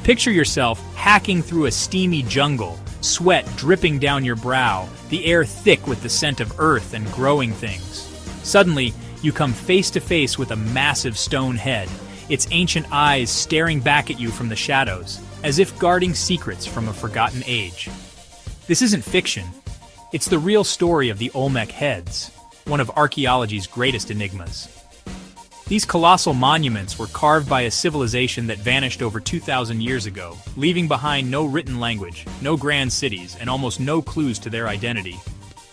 Picture yourself hacking through a steamy jungle, sweat dripping down your brow, the air thick with the scent of earth and growing things. Suddenly, you come face to face with a massive stone head, its ancient eyes staring back at you from the shadows, as if guarding secrets from a forgotten age. This isn't fiction. It's the real story of the Olmec Heads, one of archaeology's greatest enigmas. These colossal monuments were carved by a civilization that vanished over 2,000 years ago, leaving behind no written language, no grand cities, and almost no clues to their identity.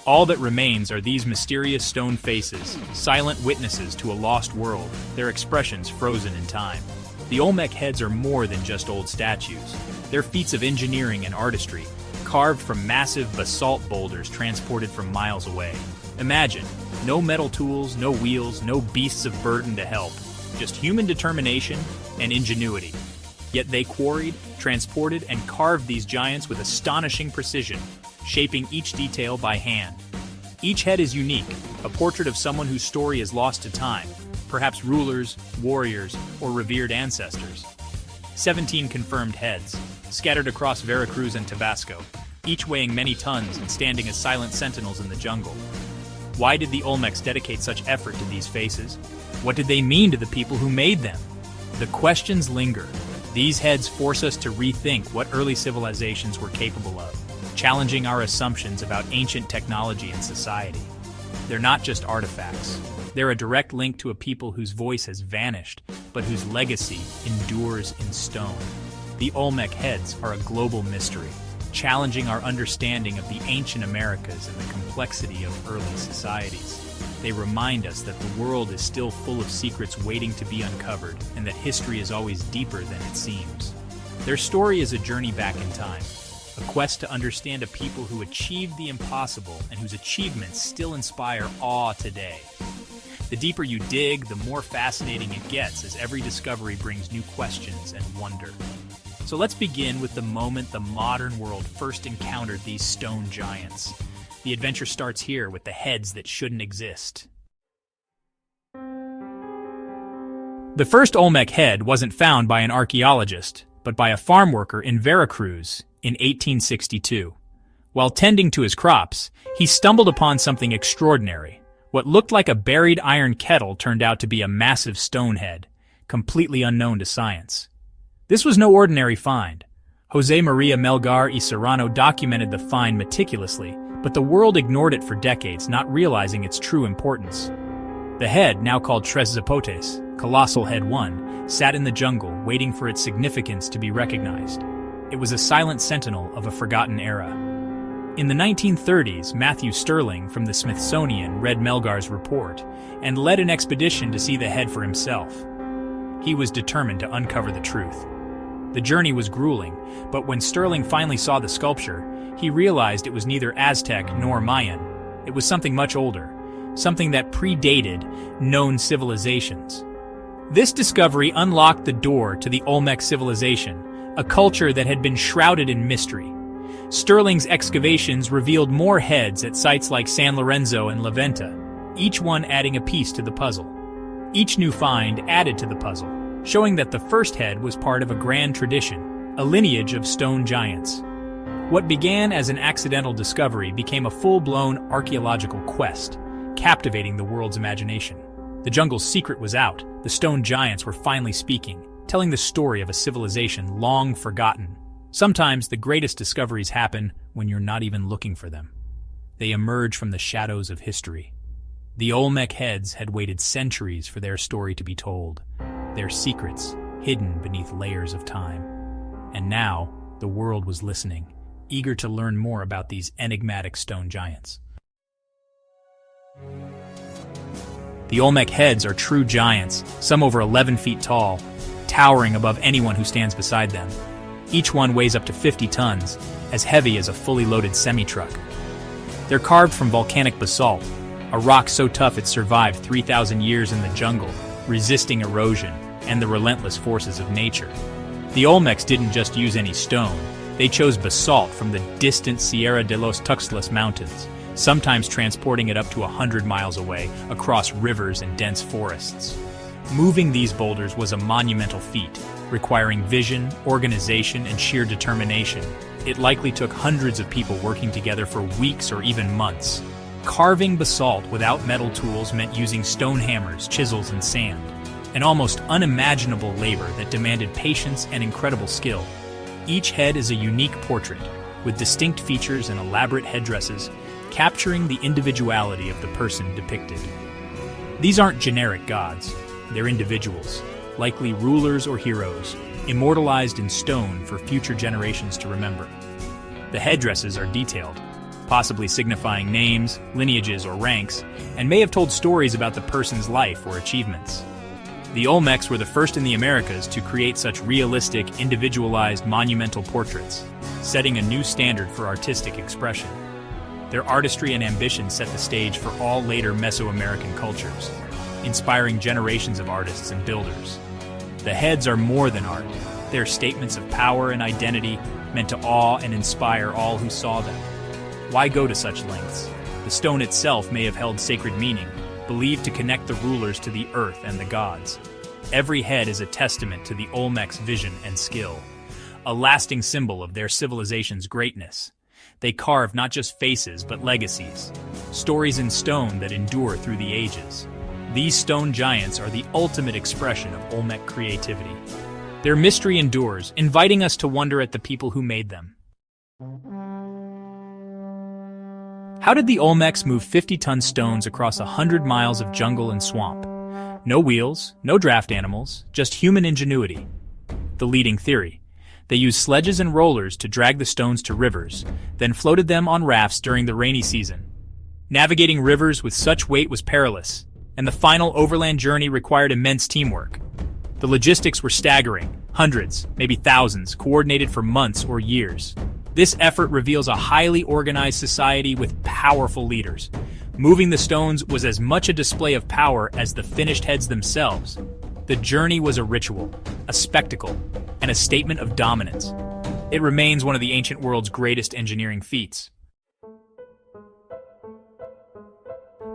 All that remains are these mysterious stone faces, silent witnesses to a lost world, their expressions frozen in time. The Olmec Heads are more than just old statues. They're feats of engineering and artistry, carved from massive basalt boulders transported from miles away. Imagine, no metal tools, no wheels, no beasts of burden to help, just human determination and ingenuity. Yet they quarried, transported, and carved these giants with astonishing precision, shaping each detail by hand. Each head is unique, a portrait of someone whose story is lost to time, perhaps rulers, warriors, or revered ancestors. 17 confirmed heads, scattered across Veracruz and Tabasco, each weighing many tons and standing as silent sentinels in the jungle. Why did the Olmecs dedicate such effort to these faces? What did they mean to the people who made them? The questions linger. These heads force us to rethink what early civilizations were capable of, challenging our assumptions about ancient technology and society. They're not just artifacts. They're a direct link to a people whose voice has vanished, but whose legacy endures in stone. The Olmec Heads are a global mystery, challenging our understanding of the ancient Americas and the complexity of early societies. They remind us that the world is still full of secrets waiting to be uncovered, and that history is always deeper than it seems. Their story is a journey back in time, a quest to understand a people who achieved the impossible and whose achievements still inspire awe today. The deeper you dig, the more fascinating it gets, as every discovery brings new questions and wonder. So let's begin with the moment the modern world first encountered these stone giants. The adventure starts here with the heads that shouldn't exist. The first Olmec head wasn't found by an archaeologist, but by a farm worker in Veracruz in 1862. While tending to his crops, he stumbled upon something extraordinary. What looked like a buried iron kettle turned out to be a massive stone head, completely unknown to science. This was no ordinary find. Jose Maria Melgar y Serrano documented the find meticulously, but the world ignored it for decades, not realizing its true importance. The head, now called Tres Zapotes, Colossal Head 1, sat in the jungle, waiting for its significance to be recognized. It was a silent sentinel of a forgotten era. In the 1930s, Matthew Stirling from the Smithsonian read Melgar's report and led an expedition to see the head for himself. He was determined to uncover the truth. The journey was grueling, but when Stirling finally saw the sculpture, he realized it was neither Aztec nor Mayan. It was something much older, something that predated known civilizations. This discovery unlocked the door to the Olmec civilization, a culture that had been shrouded in mystery. Stirling's excavations revealed more heads at sites like San Lorenzo and La Venta, each one adding a piece to the puzzle. Each new find added to the puzzle, showing that the first head was part of a grand tradition, a lineage of stone giants. What began as an accidental discovery became a full-blown archaeological quest, captivating the world's imagination. The jungle's secret was out. The stone giants were finally speaking, telling the story of a civilization long forgotten. Sometimes the greatest discoveries happen when you're not even looking for them. They emerge from the shadows of history. The Olmec Heads had waited centuries for their story to be told, their secrets hidden beneath layers of time. And now, the world was listening, eager to learn more about these enigmatic stone giants. The Olmec Heads are true giants, some over 11 feet tall, towering above anyone who stands beside them. Each one weighs up to 50 tons, as heavy as a fully loaded semi-truck. They're carved from volcanic basalt, a rock so tough it survived 3,000 years in the jungle, resisting erosion and the relentless forces of nature. The Olmecs didn't just use any stone, they chose basalt from the distant Sierra de los Tuxtlas Mountains, sometimes transporting it up to 100 miles away, across rivers and dense forests. Moving these boulders was a monumental feat, requiring vision, organization, and sheer determination. It likely took hundreds of people working together for weeks or even months. Carving basalt without metal tools meant using stone hammers, chisels, and sand, an almost unimaginable labor that demanded patience and incredible skill. Each head is a unique portrait, with distinct features and elaborate headdresses, capturing the individuality of the person depicted. These aren't generic gods, they're individuals, likely rulers or heroes, immortalized in stone for future generations to remember. The headdresses are detailed, possibly signifying names, lineages, or ranks, and may have told stories about the person's life or achievements. The Olmecs were the first in the Americas to create such realistic, individualized, monumental portraits, setting a new standard for artistic expression. Their artistry and ambition set the stage for all later Mesoamerican cultures, inspiring generations of artists and builders. The heads are more than art. They're statements of power and identity meant to awe and inspire all who saw them. Why go to such lengths? The stone itself may have held sacred meaning, believed to connect the rulers to the earth and the gods. Every head is a testament to the Olmecs' vision and skill, a lasting symbol of their civilization's greatness. They carve not just faces, but legacies, stories in stone that endure through the ages. These stone giants are the ultimate expression of Olmec creativity. Their mystery endures, inviting us to wonder at the people who made them. How did the Olmecs move 50-ton stones across 100 miles of jungle and swamp? No wheels, no draft animals, just human ingenuity. The leading theory: they used sledges and rollers to drag the stones to rivers, then floated them on rafts during the rainy season. Navigating rivers with such weight was perilous, and the final overland journey required immense teamwork. The logistics were staggering: hundreds, maybe thousands, coordinated for months or years. This effort reveals a highly organized society with powerful leaders. Moving the stones was as much a display of power as the finished heads themselves. The journey was a ritual, a spectacle, and a statement of dominance. It remains one of the ancient world's greatest engineering feats.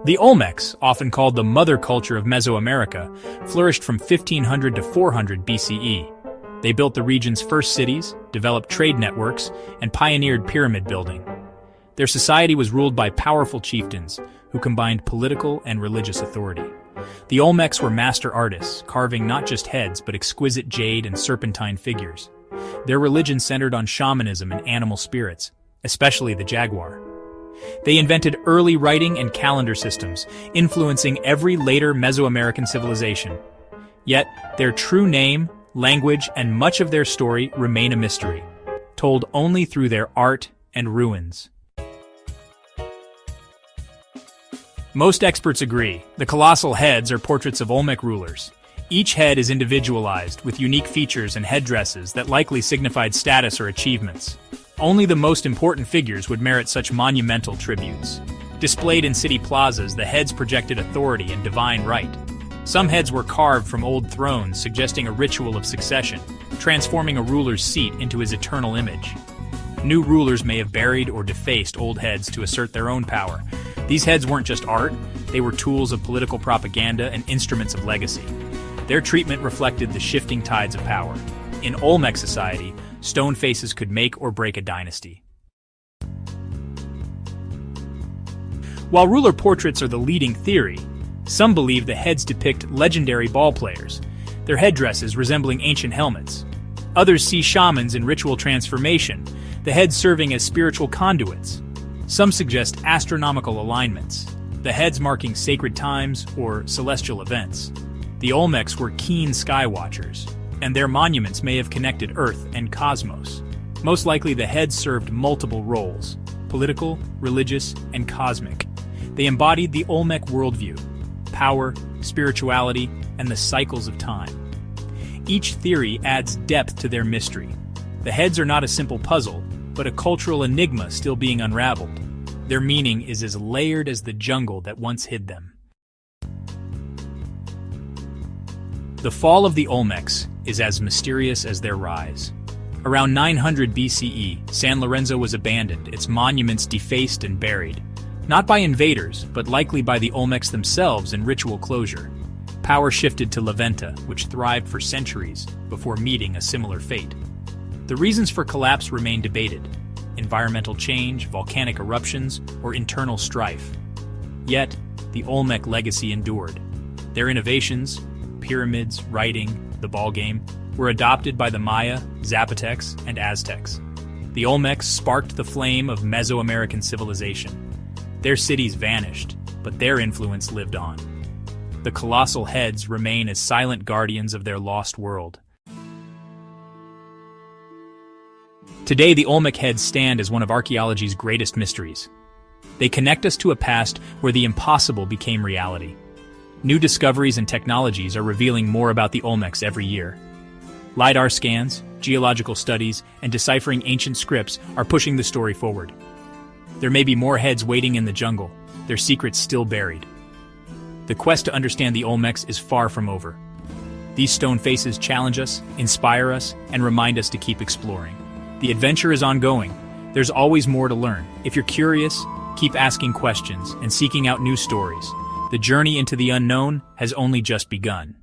The Olmecs, often called the mother culture of Mesoamerica, flourished from 1500 to 400 BCE. They built the region's first cities, developed trade networks, and pioneered pyramid building. Their society was ruled by powerful chieftains who combined political and religious authority. The Olmecs were master artists, carving not just heads but exquisite jade and serpentine figures. Their religion centered on shamanism and animal spirits, especially the jaguar. They invented early writing and calendar systems, influencing every later Mesoamerican civilization. Yet, their true name, language, and much of their story remain a mystery, told only through their art and ruins. Most experts agree, the colossal heads are portraits of Olmec rulers. Each head is individualized, with unique features and headdresses that likely signified status or achievements. Only the most important figures would merit such monumental tributes. Displayed in city plazas, the heads projected authority and divine right. Some heads were carved from old thrones, suggesting a ritual of succession, transforming a ruler's seat into his eternal image. New rulers may have buried or defaced old heads to assert their own power. These heads weren't just art, they were tools of political propaganda and instruments of legacy. Their treatment reflected the shifting tides of power. In Olmec society, stone faces could make or break a dynasty. While ruler portraits are the leading theory, some believe the heads depict legendary ball players, their headdresses resembling ancient helmets. Others see shamans in ritual transformation, the heads serving as spiritual conduits. Some suggest astronomical alignments, the heads marking sacred times or celestial events. The Olmecs were keen sky watchers, and their monuments may have connected Earth and cosmos. Most likely the heads served multiple roles: political, religious, and cosmic. They embodied the Olmec worldview: power, spirituality, and the cycles of time. Each theory adds depth to their mystery. The heads are not a simple puzzle, but a cultural enigma still being unraveled. Their meaning is as layered as the jungle that once hid them. The fall of the Olmecs is as mysterious as their rise. Around 900 BCE, San Lorenzo was abandoned, its monuments defaced and buried. Not by invaders, but likely by the Olmecs themselves in ritual closure. Power shifted to Levanta, which thrived for centuries before meeting a similar fate. The reasons for collapse remain debated: environmental change, volcanic eruptions, or internal strife. Yet, the Olmec legacy endured. Their innovations, pyramids, writing, the ball game, were adopted by the Maya, Zapotecs, and Aztecs. The Olmecs sparked the flame of Mesoamerican civilization. Their cities vanished, but their influence lived on. The Colossal Heads remain as silent guardians of their lost world. Today, the Olmec Heads stand as one of archaeology's greatest mysteries. They connect us to a past where the impossible became reality. New discoveries and technologies are revealing more about the Olmecs every year. LiDAR scans, geological studies, and deciphering ancient scripts are pushing the story forward. There may be more heads waiting in the jungle, their secrets still buried. The quest to understand the Olmecs is far from over. These stone faces challenge us, inspire us, and remind us to keep exploring. The adventure is ongoing. There's always more to learn. If you're curious, keep asking questions and seeking out new stories. The journey into the unknown has only just begun.